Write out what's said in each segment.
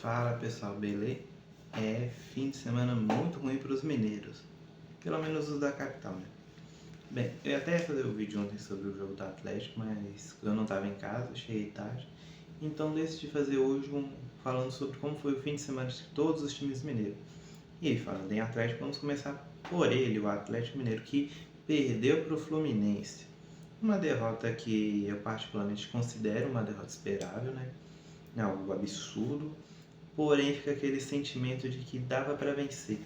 Fala pessoal, beleza? Fim de semana muito ruim para os mineiros, pelo menos os da capital, né? Bem, eu ia até ia fazer o vídeo ontem sobre o jogo do Atlético, mas eu não estava em casa, cheguei tarde, então decidi fazer hoje falando sobre como foi o fim de semana de todos os times mineiros. E aí, falando em Atlético, vamos começar por ele, o Atlético Mineiro, que perdeu para o Fluminense. Uma derrota que eu particularmente considero uma derrota esperável, né? É algo absurdo, porém fica aquele sentimento de que dava para vencer.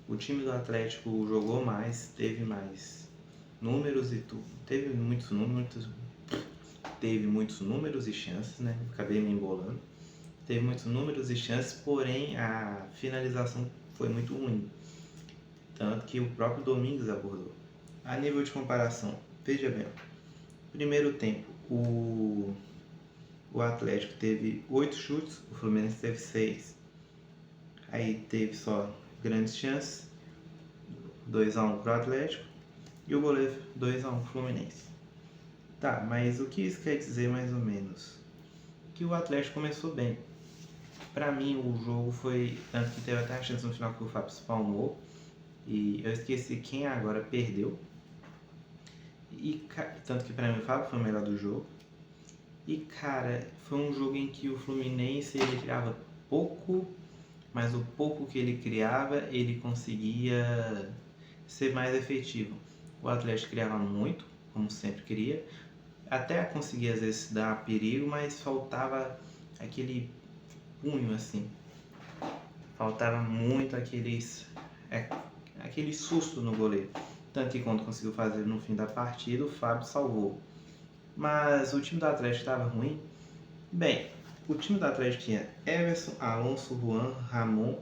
O time do Atlético jogou mais, teve mais números e tudo, teve muitos números e chances, né? Acabei me embolando. Teve muitos números e chances, porém a finalização foi muito ruim, tanto que o próprio Domingos abordou. A nível de comparação, veja bem, primeiro tempo, o Atlético teve 8 chutes, o Fluminense teve 6. Aí teve só grandes chances, 2-1 pro Atlético e o goleiro 2-1 pro Fluminense. Tá, mas o que isso quer dizer mais ou menos? Que o Atlético começou bem. Pra mim o jogo foi, tanto que teve até a chance no final que o Fábio espalmou e eu esqueci quem agora perdeu. E tanto que pra mim o Fábio foi o melhor do jogo. E cara, foi um jogo em que o Fluminense ele criava pouco, mas o pouco que ele criava, ele conseguia ser mais efetivo. O Atlético criava muito, como sempre cria, até conseguia às vezes dar perigo, mas faltava aquele punho assim, faltava muito aquele susto no goleiro. Tanto que quando conseguiu fazer no fim da partida, o Fábio salvou. Mas o time do Atlético estava ruim. Bem, o time do Atlético tinha Everson, Alonso, Juan, Ramon,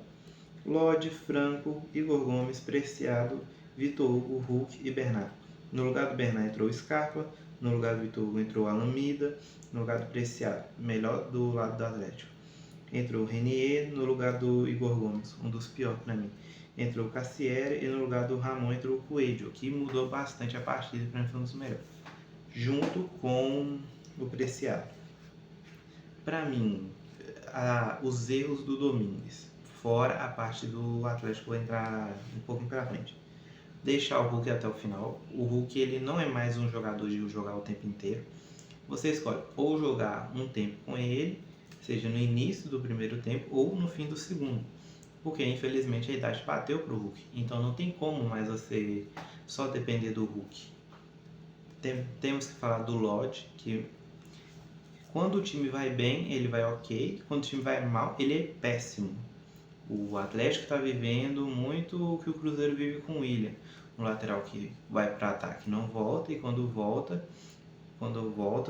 Lodi, Franco, Igor Gomes, Preciado, Vitor Hugo, Hulk e Bernardo. No lugar do Bernardo entrou Scarpa, no lugar do Vitor Hugo entrou Alameda, no lugar do Preciado, melhor do lado do Atlético. Entrou Renier no lugar do Igor Gomes, um dos piores para mim. Entrou Cassiere e no lugar do Ramon entrou o Coelho, que mudou bastante a partida, para mim foi um dos melhores. Junto com o Preciado. Para mim, os erros do Domingos, fora a parte do Atlético entrar um pouco para frente. Deixar o Hulk até o final. O Hulk ele não é mais um jogador de jogar o tempo inteiro. Você escolhe ou jogar um tempo com ele, seja no início do primeiro tempo ou no fim do segundo. Porque infelizmente a idade bateu pro Hulk. Então não tem como mais você só depender do Hulk. Temos que falar do Lodge, que quando o time vai bem, ele vai ok. Quando o time vai mal, ele é péssimo. O Atlético está vivendo muito o que o Cruzeiro vive com o William. Um lateral que vai para ataque não volta, e quando volta,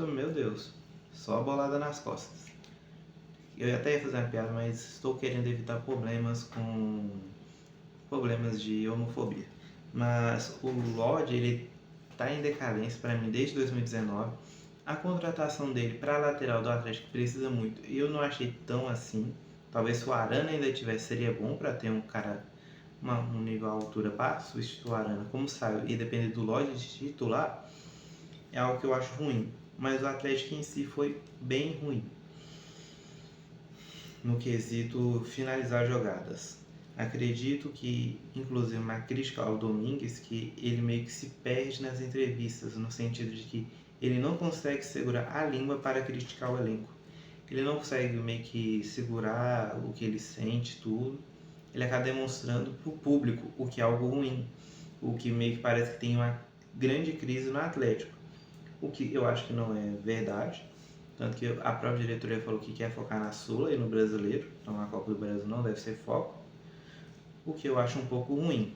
meu Deus, só bolada nas costas. Eu até ia fazer uma piada, mas estou querendo evitar problemas de homofobia. Mas o Lodge, ele está em decadência para mim desde 2019. A contratação dele para a lateral do Atlético precisa muito. Eu não achei tão assim. Talvez se o Arana ainda tivesse, seria bom para ter um cara, um nível à altura para substituir o Arana. Como saiu e depender do Lodge de titular, é algo que eu acho ruim. Mas o Atlético em si foi bem ruim no quesito finalizar jogadas. Acredito que, inclusive, uma crítica ao Domingues, que ele meio que se perde nas entrevistas, no sentido de que ele não consegue segurar a língua para criticar o elenco. Ele não consegue meio que segurar o que ele sente, tudo. Ele acaba demonstrando para o público, o que é algo ruim. O que meio que parece que tem uma grande crise no Atlético. O que eu acho que não é verdade. Tanto que a própria diretoria falou que quer focar na Sula e no Brasileiro. Então a Copa do Brasil não deve ser foco. O que eu acho um pouco ruim.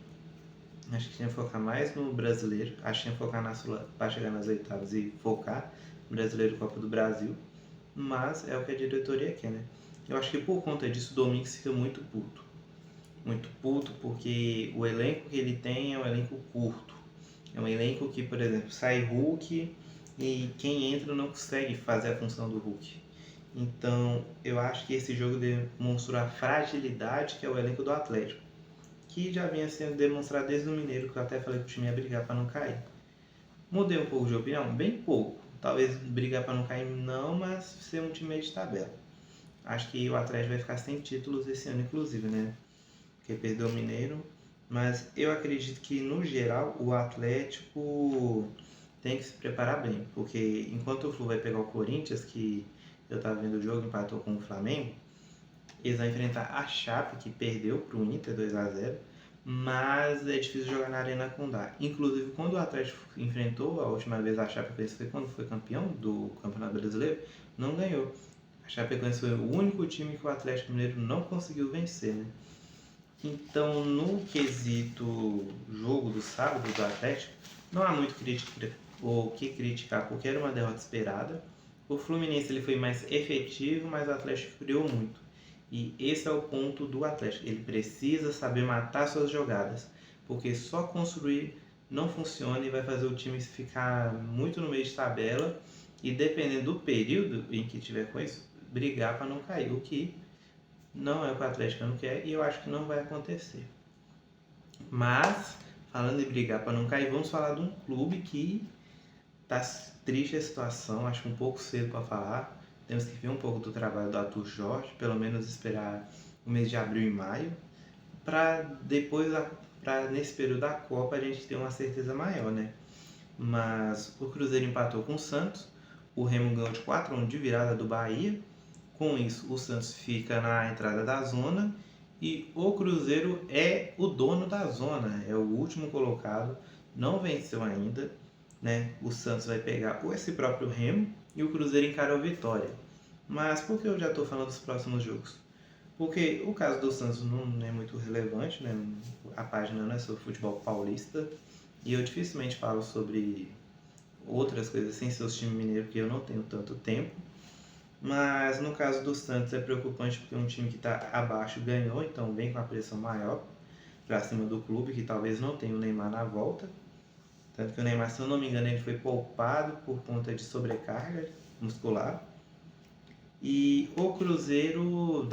Acho que tinha que focar mais no Brasileiro. Acho que tinha que focar na Sula para chegar nas oitavas e focar no Brasileiro e Copa do Brasil. Mas é o que a diretoria quer, né? Eu acho que por conta disso o Domingos fica muito puto. Muito puto porque o elenco que ele tem é um elenco curto. É um elenco que, por exemplo, sai Hulk e quem entra não consegue fazer a função do Hulk. Então, eu acho que esse jogo demonstrou a fragilidade que é o elenco do Atlético, que já vinha sendo demonstrado desde o Mineiro, que eu até falei que o time ia brigar para não cair. Mudei um pouco de opinião? Bem pouco. Talvez brigar para não cair não, mas ser um time meio de tabela. Acho que o Atlético vai ficar sem títulos esse ano, inclusive, né? Porque perdeu o Mineiro. Mas eu acredito que, no geral, o Atlético tem que se preparar bem. Porque enquanto o Flu vai pegar o Corinthians, que eu tava vendo o jogo, empatou com o Flamengo, eles vão enfrentar a Chape, que perdeu para o Inter 2-0, mas é difícil jogar na Arena Condá. Inclusive, quando o Atlético enfrentou a última vez a Chapecoense, foi quando foi campeão do Campeonato Brasileiro, não ganhou. A Chapecoense foi o único time que o Atlético Mineiro não conseguiu vencer, né? Então, no quesito jogo do sábado do Atlético, não há muito o que criticar, porque era uma derrota esperada. O Fluminense ele foi mais efetivo, mas o Atlético criou muito. E esse é o ponto do Atlético. Ele precisa saber matar suas jogadas, porque só construir não funciona e vai fazer o time ficar muito no meio de tabela e, dependendo do período em que tiver com isso, brigar para não cair, o que não é o que o Atlético não quer e eu acho que não vai acontecer. Mas, falando em brigar para não cair, vamos falar de um clube que tá triste a situação, acho um pouco cedo para falar. Temos que ver um pouco do trabalho do Arthur Jorge, pelo menos esperar o mês de abril e maio, para depois, nesse período da Copa, a gente ter uma certeza maior, né? Mas o Cruzeiro empatou com o Santos, o Remo ganhou de 4-1 de virada do Bahia. Com isso, o Santos fica na entrada da zona e o Cruzeiro é o dono da zona, é o último colocado, não venceu ainda, né? O Santos vai pegar esse próprio Remo e o Cruzeiro encara o Vitória. Mas por que eu já estou falando dos próximos jogos? Porque o caso do Santos não é muito relevante, né? A página não é sobre futebol paulista e eu dificilmente falo sobre outras coisas sem ser os times mineiros, porque eu não tenho tanto tempo. Mas no caso do Santos é preocupante porque um time que está abaixo ganhou, então vem com a pressão maior para cima do clube, que talvez não tenha o Neymar na volta. Tanto que o Neymar, se eu não me engano, ele foi poupado por conta de sobrecarga muscular. E o Cruzeiro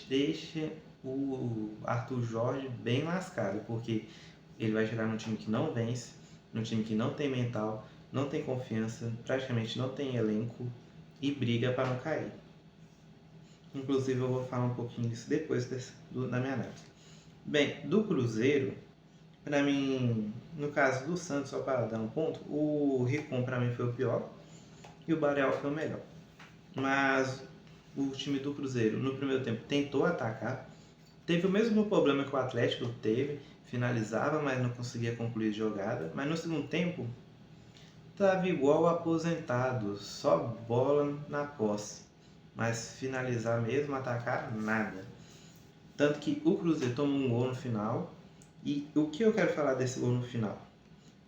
deixa o Arthur Jorge bem lascado, porque ele vai chegar num time que não vence, num time que não tem mental, não tem confiança, praticamente não tem elenco e briga para não cair. Inclusive eu vou falar um pouquinho disso depois da minha análise. Bem, do Cruzeiro, para mim, no caso do Santos, só para dar um ponto, o Ricom para mim foi o pior e o Barel foi o melhor. Mas o time do Cruzeiro no primeiro tempo tentou atacar, teve o mesmo problema que o Atlético teve, finalizava, mas não conseguia concluir a jogada. Mas no segundo tempo, estava igual aposentado, só bola na posse. Mas finalizar mesmo, atacar, nada. Tanto que o Cruzeiro tomou um gol no final. E o que eu quero falar desse gol no final?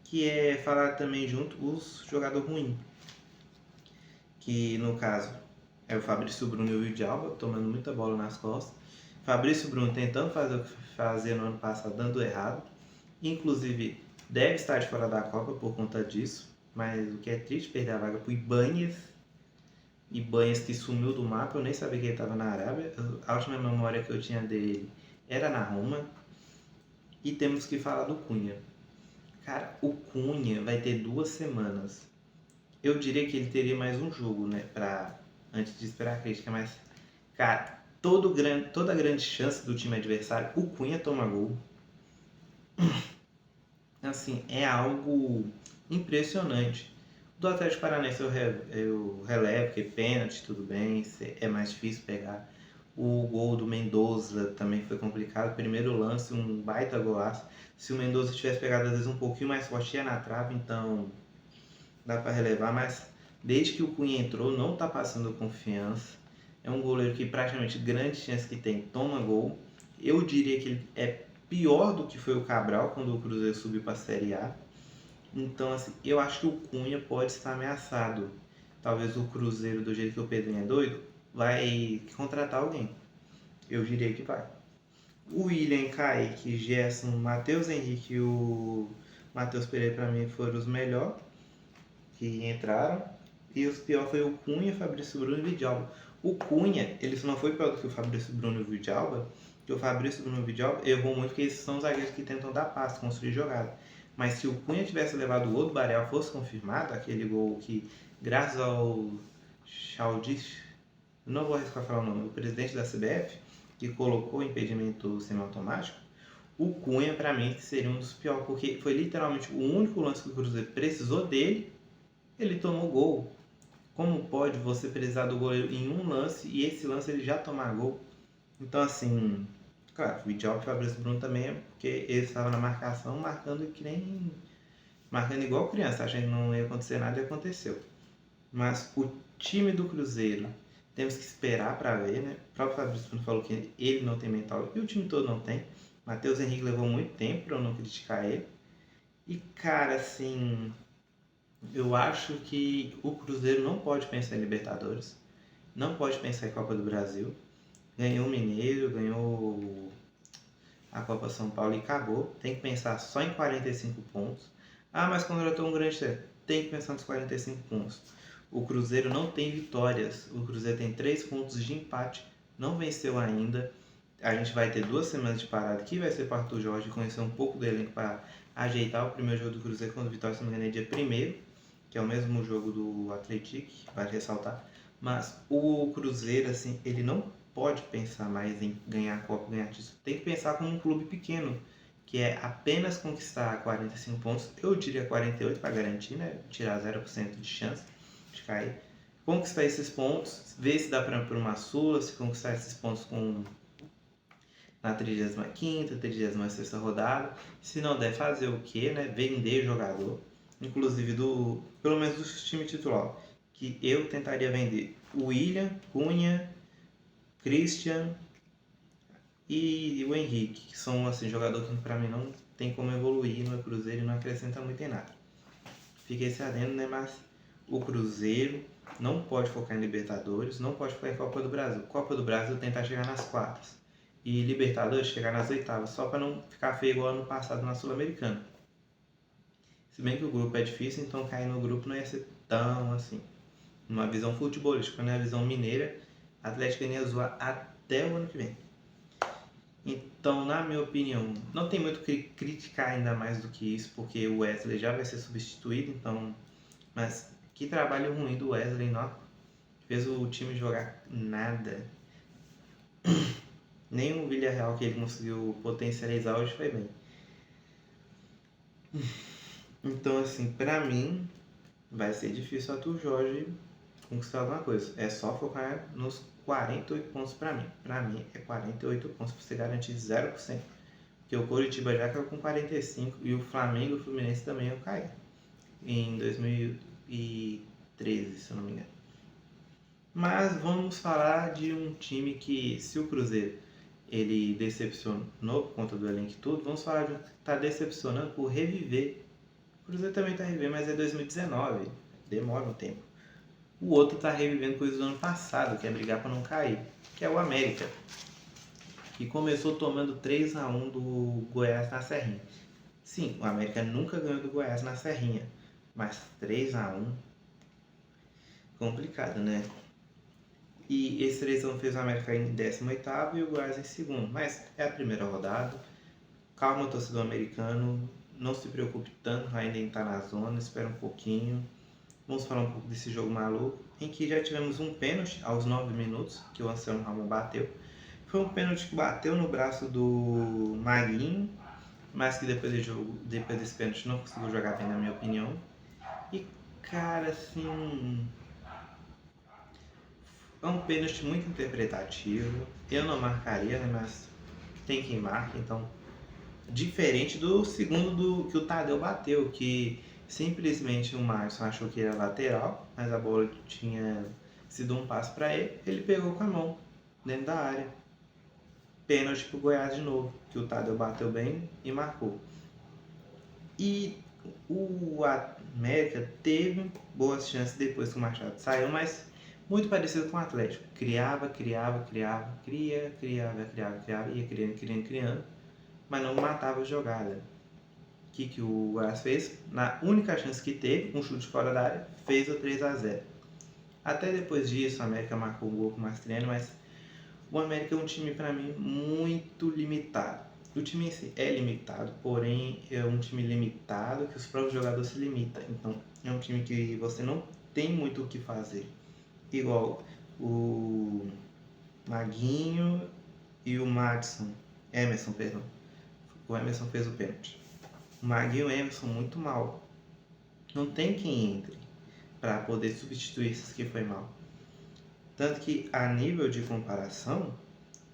Que é falar também junto os jogadores ruins. Que no caso é o Fabrício Bruno e o Vidalba, tomando muita bola nas costas. Fabrício Bruno tentando fazer o que fazia no ano passado, dando errado. Inclusive, deve estar de fora da Copa por conta disso. Mas o que é triste, perder a vaga para o Ibanez. Ibanez que sumiu do mapa, eu nem sabia que ele estava na Arábia. A última memória que eu tinha dele era na Roma. E temos que falar do Cunha. Cara, o Cunha vai ter 2 semanas. Eu diria que ele teria mais um jogo, né? Antes de esperar a crítica, mas, cara, toda grande chance do time adversário, o Cunha toma gol. Assim, é algo impressionante. Do Atlético Paranaense eu relevo, que pênalti, tudo bem, é mais difícil pegar. O gol do Mendoza também foi complicado. Primeiro lance, um baita golaço. Se o Mendoza tivesse pegado às vezes um pouquinho mais forte, ia na trave, então dá para relevar. Mas desde que o Cunha entrou, não está passando confiança. É um goleiro que praticamente grande chance que tem, toma gol. Eu diria que ele é pior do que foi o Cabral quando o Cruzeiro subiu para a Série A. Então, assim, eu acho que o Cunha pode estar ameaçado. Talvez o Cruzeiro, do jeito que o Pedrinho é doido, vai contratar alguém. Eu diria que vai. O William, Kaique, Gerson, Matheus Henrique e o Matheus Pereira, para mim, foram os melhores que entraram. E os piores foi o Cunha, Fabrício Bruno e o Vidalba. O Cunha, ele só não foi pior do que o Fabrício Bruno e o Vidalba, porque o Fabrício Bruno e o Vidalba errou muito, porque eles são os zagueiros que tentam dar passe, construir jogada. Mas se o Cunha tivesse levado o gol do Barel, fosse confirmado, aquele gol que, graças ao Chaldish, não vou arriscar falar o nome, o presidente da CBF, que colocou o impedimento semiautomático, o Cunha, para mim, seria um dos piores, porque foi literalmente o único lance que o Cruzeiro precisou dele, ele tomou gol. Como pode você precisar do goleiro em um lance e esse lance ele já tomar gol? Então, assim, claro, o ideal para o Fabrício Bruno também é porque ele estava na marcação, marcando que nem. Marcando igual criança, achando que não ia acontecer nada e aconteceu. Mas o time do Cruzeiro, temos que esperar para ver, né? O próprio Fabrício Bruno falou que ele não tem mental e o time todo não tem. Matheus Henrique levou muito tempo para eu não criticar ele. E, cara, assim, eu acho que o Cruzeiro não pode pensar em Libertadores, não pode pensar em Copa do Brasil. Ganhou o Mineiro, ganhou a Copa São Paulo e acabou. Tem que pensar só em 45 pontos. Ah, mas contratou um grande técnico. Tem que pensar nos 45 pontos. O Cruzeiro não tem vitórias. O Cruzeiro tem 3 pontos de empate. Não venceu ainda. A gente vai ter 2 semanas de parada que vai ser para o Arthur Jorge conhecer um pouco do elenco para ajeitar o primeiro jogo do Cruzeiro contra o Vitória, se não me engano, é dia 1º, que é o mesmo jogo do Atlético, vale ressaltar. Mas o Cruzeiro, assim, ele não pode pensar mais em ganhar a Copa, ganhar título. Tem que pensar como um clube pequeno, que é apenas conquistar 45 pontos, eu diria 48 para garantir, né? Tirar 0% de chance de cair. Conquistar esses pontos, ver se dá para uma Sula, se conquistar esses pontos na 35ª, 36ª rodada. Se não der, fazer o quê, né? Vender jogador, inclusive pelo menos do time titular, que eu tentaria vender o William, Cunha, Christian e o Henrique, que são assim, jogadores que para mim não tem como evoluir no Cruzeiro e não acrescenta muito em nada. Fica esse adendo, né? Mas o Cruzeiro não pode focar em Libertadores, não pode focar em Copa do Brasil. Copa do Brasil tentar chegar nas quartas e Libertadores chegar nas oitavas, só para não ficar feio igual ano passado na Sul-Americana. Se bem que o grupo é difícil, então cair no grupo não ia ser tão assim. Numa visão futebolística, na visão mineira, Atlético ia zoar até o ano que vem. Então, na minha opinião, não tem muito o que criticar ainda mais do que isso, porque o Wesley já vai ser substituído, então. Mas que trabalho ruim do Wesley, não? Fez o time jogar nada. Nem o Villarreal que ele conseguiu potencializar hoje foi bem. Então, assim, pra mim, vai ser difícil o Arthur Jorge conquistar alguma coisa. É só focar nos 48 pontos pra mim. Pra mim, é 48 pontos pra você garantir 0%. Porque o Coritiba já caiu com 45 e o Flamengo e o Fluminense também iam cair. Em 2013, se eu não me engano. Mas vamos falar de um time que, se o Cruzeiro ele decepcionou por conta do elenco e tudo, vamos falar de um que está decepcionando por reviver. O Cruzeiro também está revivendo, mas é 2019, demora um tempo. O outro está revivendo coisas do ano passado, que é brigar para não cair, que é o América, que começou tomando 3-1 do Goiás na Serrinha. Sim, o América nunca ganhou do Goiás na Serrinha, mas 3-1, complicado, né? E esse 3-1 fez o América em 18º e o Goiás em segundo. Mas é a primeira rodada. Calma, torcedor americano. Não se preocupe tanto, ainda está na zona. Espera um pouquinho. Vamos falar um pouco desse jogo maluco, em que já tivemos um pênalti aos 9 minutos, que o Anselmo Ramon bateu. Foi um pênalti que bateu no braço do Maguinho, mas que depois desse pênalti não conseguiu jogar bem, na minha opinião. E, cara, assim, é um pênalti muito interpretativo. Eu não marcaria, né? Mas tem quem marca, então. Diferente do segundo que o Tadeu bateu, que simplesmente o Márcio achou que era lateral, mas a bola tinha sido um passo para ele, ele pegou com a mão dentro da área. Pênalti pro Goiás de novo, que o Tadeu bateu bem e marcou. E o América teve boas chances depois que o Machado saiu, mas muito parecido com o Atlético. Criava, ia criando, mas não matava a jogada. O que o Goiás fez? Na única chance que teve, um chute fora da área, fez o 3-0. Até depois disso, a América marcou um gol com o Mastriani, mas o América é um time, para mim, muito limitado. O time em si é limitado, porém é um time limitado que os próprios jogadores se limitam. Então, é um time que você não tem muito o que fazer. Igual o Maguinho e o Emerson, perdão. O Emerson fez o pênalti. O Maguinho e o Emerson muito mal. Não tem quem entre para poder substituir esses que foi mal. Tanto que, a nível de comparação,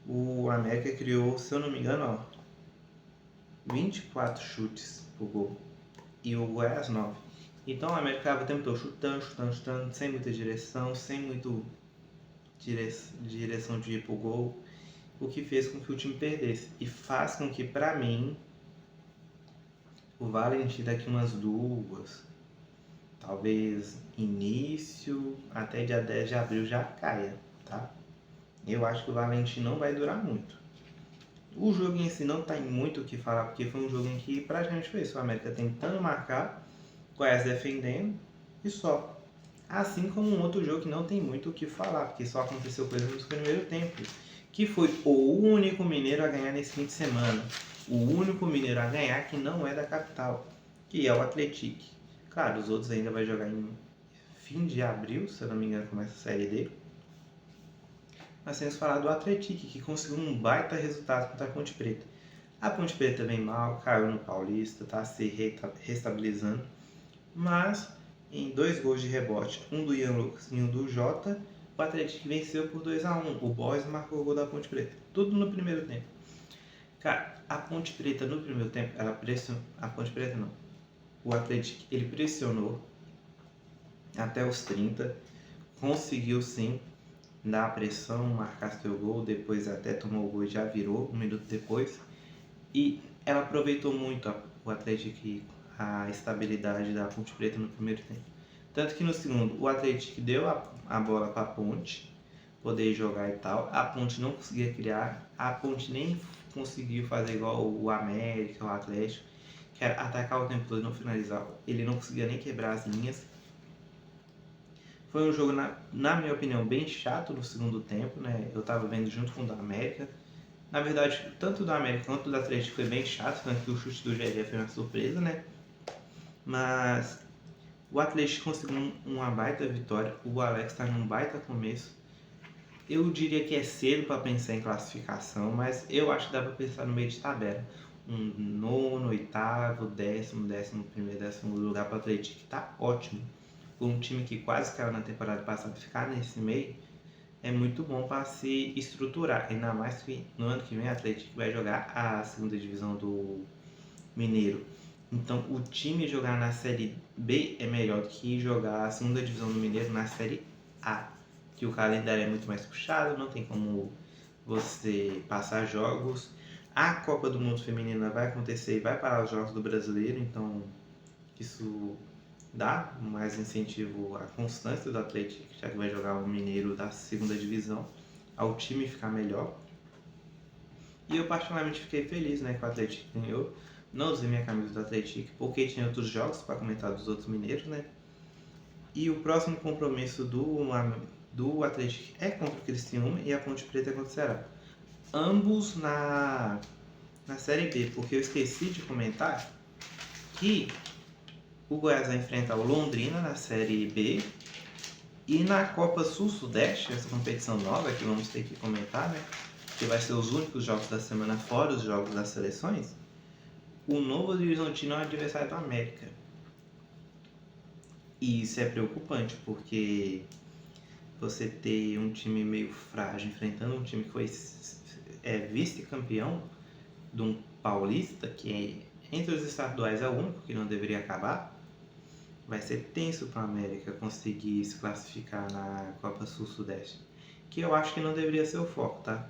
o América criou, se eu não me engano, 24 chutes pro gol. E o Goiás 9. Então o América estava o tempo todo chutando, sem muita direção, sem muito direção de ir pro gol. O que fez com que o time perdesse. E faz com que, pra mim, o Valentim daqui umas 2, talvez início, até dia 10 de abril já caia, tá? Eu acho que o Valentim não vai durar muito. O jogo em si não tem muito o que falar, porque foi um jogo em que praticamente foi isso. O América tentando marcar, o Goiás defendendo e só. Assim como um outro jogo que não tem muito o que falar, porque só aconteceu coisa no primeiro tempo. Que foi o único mineiro a ganhar nesse fim de semana. O único mineiro a ganhar que não é da capital, que é o Atlético. Claro, os outros ainda vai jogar em fim de abril, se eu não me engano, começa a Série D. Mas temos que falar do Atlético, que conseguiu um baita resultado contra a Ponte Preta. A Ponte Preta vem mal, caiu no Paulista, está se restabilizando. Mas, em 2 gols de rebote, um do Ian Lucas e um do Jota, o Atlético venceu por 2-1. O Boys marcou o gol da Ponte Preta. Tudo no primeiro tempo. Cara, a Ponte Preta no primeiro tempo, ela pressionou. A Ponte Preta não. O Atlético, ele pressionou até os 30. Conseguiu sim dar a pressão, marcar seu gol. Depois até tomou o gol e já virou, 1 minuto depois. E ela aproveitou muito o Atlético, a estabilidade da Ponte Preta no primeiro tempo. Tanto que no segundo, o Atlético deu a bola para a Ponte poder jogar e tal. A Ponte não conseguia criar. A Ponte nem conseguiu fazer igual o América, o Atlético, que era atacar o tempo todo e não finalizar. Ele não conseguia nem quebrar as linhas. Foi um jogo, na minha opinião, bem chato no segundo tempo, né? Eu tava vendo junto com o da América. Na verdade, tanto o da América quanto o do Atlético foi bem chato, tanto que o chute do GG foi uma surpresa, né? Mas o Atlético conseguiu uma baita vitória, o Alex está num baita começo. Eu diria que é cedo para pensar em classificação, mas eu acho que dá para pensar no meio de tabela. Um 9º, 8º, 10º, 11º, 12º lugar para o Atlético, que tá ótimo. Por um time que quase caiu na temporada passada, ficar nesse meio é muito bom para se estruturar. Ainda mais que no ano que vem o Atlético vai jogar a segunda divisão do Mineiro. Então o time jogar na Série B é melhor do que jogar a segunda divisão do Mineiro na Série A. Que o calendário é muito mais puxado, não tem como você passar jogos. A Copa do Mundo Feminina vai acontecer e vai parar os jogos do Brasileiro, então isso dá mais incentivo à constância do Atlético, já que vai jogar o Mineiro da segunda divisão, ao time ficar melhor. E eu particularmente fiquei feliz, né, que o Atlético ganhou. Não usei minha camisa do Atlético porque tinha outros jogos para comentar dos outros mineiros, né? E o próximo compromisso do Atlético é contra o Criciúma e a Ponte Preta é contra o Ceará. Ambos na Série B, porque eu esqueci de comentar que o Goiás vai enfrentar o Londrina na Série B e na Copa Sul-Sudeste, essa competição nova que vamos ter que comentar, né? Que vai ser os únicos jogos da semana fora os jogos das seleções. O Novo Horizontino é o adversário do América. E isso é preocupante, porque você ter um time meio frágil enfrentando um time que foi vice-campeão de um paulista, que entre os estaduais é o único que não deveria acabar, vai ser tenso para a América conseguir se classificar na Copa Sul-Sudeste. Que eu acho que não deveria ser o foco, tá?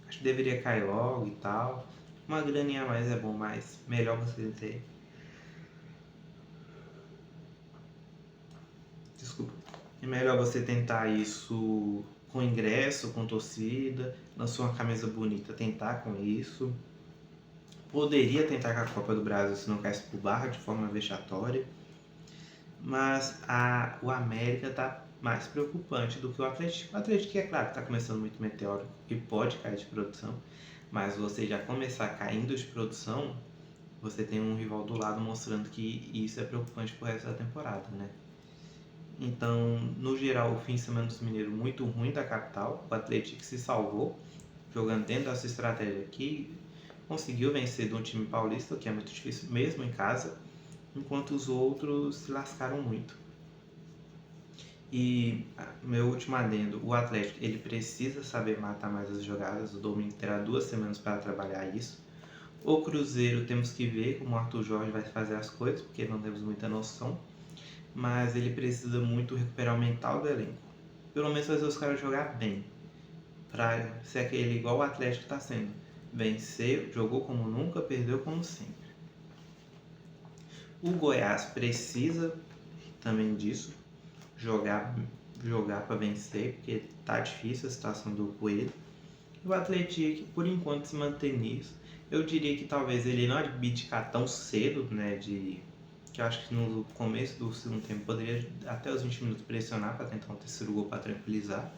Acho que deveria cair logo e tal. Uma graninha a mais é bom, mas melhor você ter. Desculpa. É melhor você tentar isso com ingresso, com torcida, lançou uma camisa bonita, tentar com isso. Poderia tentar com a Copa do Brasil se não caísse por barra de forma vexatória. Mas o América tá mais preocupante do que o Atlético. O Atlético, é claro, está começando muito meteórico e pode cair de produção, mas você já começar caindo de produção, você tem um rival do lado mostrando que isso é preocupante pro resto da temporada, né? Então, no geral, o fim de semana dos mineiros muito ruim da capital. O Atlético se salvou, jogando dentro dessa estratégia aqui, conseguiu vencer de um time paulista, que é muito difícil mesmo em casa, enquanto os outros se lascaram muito. E meu último adendo, o Atlético ele precisa saber matar mais as jogadas. O Domingo terá 2 semanas para trabalhar isso. O Cruzeiro temos que ver como o Arthur Jorge vai fazer as coisas, porque não temos muita noção. Mas ele precisa muito recuperar o mental do elenco. Pelo menos fazer os caras jogar bem. Pra ser aquele igual o Atlético está sendo. Venceu, jogou como nunca, perdeu como sempre. O Goiás precisa também disso. Jogar para vencer, porque tá difícil a situação do Coelho. E o Atlético, por enquanto, se mantém nisso. Eu diria que talvez ele não abdicar tão cedo, né, que eu acho que no começo do segundo tempo poderia até os 20 minutos pressionar para tentar um terceiro gol para tranquilizar.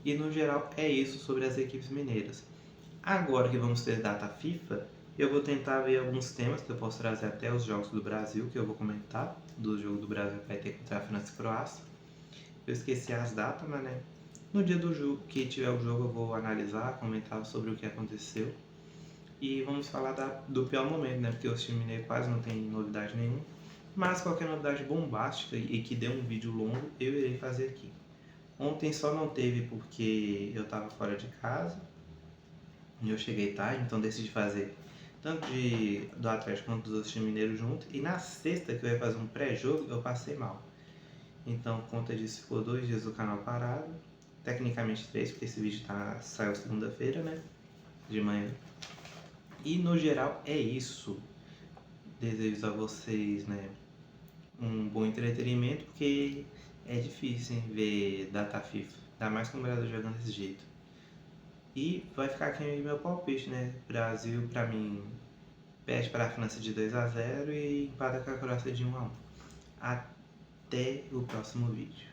E no geral é isso sobre as equipes mineiras. Agora que vamos ter data FIFA, eu vou tentar ver alguns temas que eu posso trazer até os jogos do Brasil, que eu vou comentar, do jogo do Brasil que vai ter contra a França e Croácia. Eu esqueci as datas, mas né, no dia do jogo, que tiver o jogo, eu vou analisar, comentar sobre o que aconteceu. E vamos falar do pior momento, né? Porque o time mineiro quase não tem novidade nenhuma. Mas qualquer novidade bombástica e que dê um vídeo longo, eu irei fazer aqui. Ontem só não teve porque eu estava fora de casa e eu cheguei tarde, então decidi fazer tanto do Atlético quanto dos outros times mineiros junto. E na sexta, que eu ia fazer um pré-jogo, eu passei mal. Então, por conta disso, ficou 2 dias do canal parado. Tecnicamente 3, porque esse vídeo saiu segunda-feira, né? De manhã. E no geral é isso. Desejo a vocês, né, um bom entretenimento, porque é difícil, hein, ver data FIFA. Ainda mais com o Brasil jogando desse jeito. E vai ficar aqui meu palpite, né? Brasil, pra mim, perde para a França de 2-0 e empata com a Croácia de 1-1. Até o próximo vídeo.